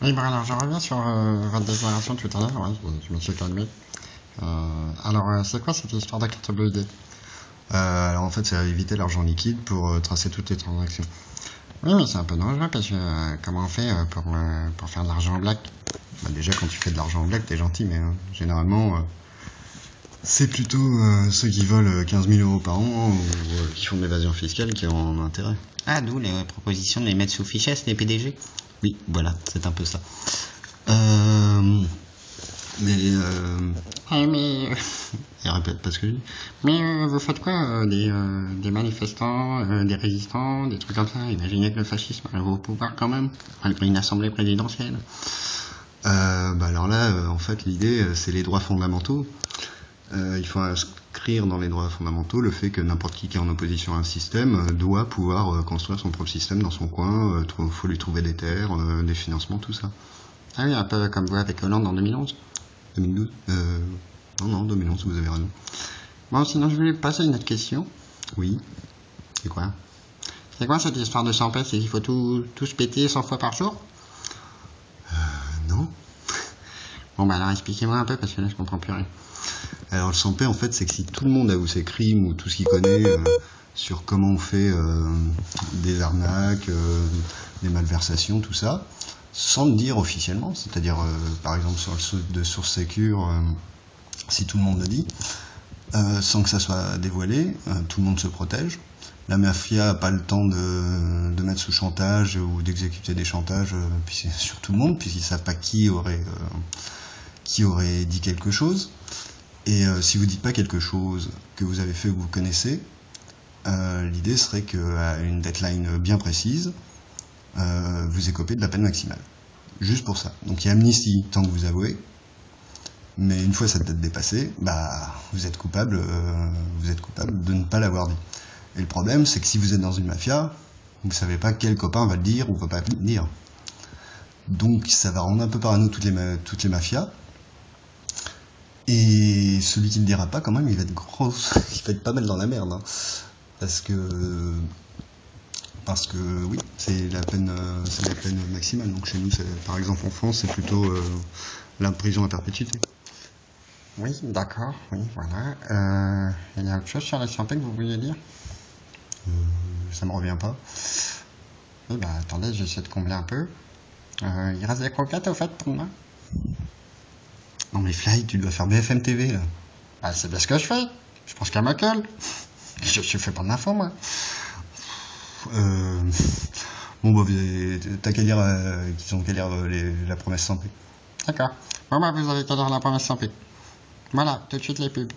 Oui, bon, alors je reviens sur votre déclaration tout à l'heure, ouais, je me suis calmé. C'est quoi cette histoire de carte bleue ID? Alors en fait, c'est éviter l'argent liquide pour tracer toutes les transactions. Oui, mais c'est un peu dangereux parce que comment on fait pour faire de l'argent en black? Bah, déjà, quand tu fais de l'argent en black, t'es gentil, mais généralement, c'est plutôt ceux qui volent 15 000 euros par an ou qui font de l'évasion fiscale qui ont intérêt. Ah, d'où les propositions de les mettre sous fichesse, les PDG? Oui, voilà, c'est un peu ça. Euh, mais Mais, et répète pas ce que je dis. vous faites quoi des manifestants, des résistants, des trucs comme ça? Imaginez que le fascisme arrive au pouvoir quand même, malgré une assemblée présidentielle. Alors là, en fait, l'idée, c'est les droits fondamentaux. Il faut inscrire dans les droits fondamentaux le fait que n'importe qui est en opposition à un système doit pouvoir construire son propre système dans son coin. Faut lui trouver des terres, des financements, tout ça. Ah oui, un peu comme vous avec Hollande en 2011. 2012 Non, 2011, vous avez raison. Bon, sinon je voulais passer une autre question. Oui. C'est quoi? C'est quoi cette histoire de 100 C'est qu'il faut tout se péter 100 fois par jour? Non. Bon, bah alors expliquez-moi un peu parce que là je comprends plus rien. Alors le 100p, en fait, c'est que si tout le monde avoue ses crimes ou tout ce qu'il connaît sur comment on fait des arnaques, des malversations, tout ça, sans le dire officiellement, c'est-à-dire par exemple sur le site de Source Secure, si tout le monde le dit, sans que ça soit dévoilé, tout le monde se protège. La mafia n'a pas le temps de mettre sous chantage ou d'exécuter des chantages sur tout le monde, puisqu'ils ne savent pas qui aurait dit quelque chose. Et si vous dites pas quelque chose que vous avez fait ou que vous connaissez, l'idée serait qu'à une deadline bien précise, vous écopez de la peine maximale. Juste pour ça. Donc il y a amnistie tant que vous avouez, mais une fois cette date dépassée, vous êtes coupable de ne pas l'avoir dit. Et le problème, c'est que si vous êtes dans une mafia, vous ne savez pas quel copain va le dire ou va pas le dire. Donc ça va rendre un peu parano toutes les mafias. Et celui qui ne le dira pas, quand même, il va être il va être pas mal dans la merde, hein. Parce que oui, c'est la peine maximale. Donc chez nous, par exemple en France, c'est plutôt la prison à perpétuité. Oui, d'accord, oui, voilà. Il y a autre chose sur la santé que vous vouliez dire? Ça me revient pas. Oui, bah attendez, j'essaie de combler un peu. Il reste des croquettes au fait pour demain? Non mais Fly, tu dois faire BFM TV là. Bah c'est bien ce que je fais. Je pense qu'à ma gueule. Je fais pas de l'info moi. Bon t'as qu'à dire qu'ils ont qu'à lire la promesse sans paix. D'accord. Bon bah vous avez qu'à lire la promesse sans paix. Voilà, tout de suite les pubs.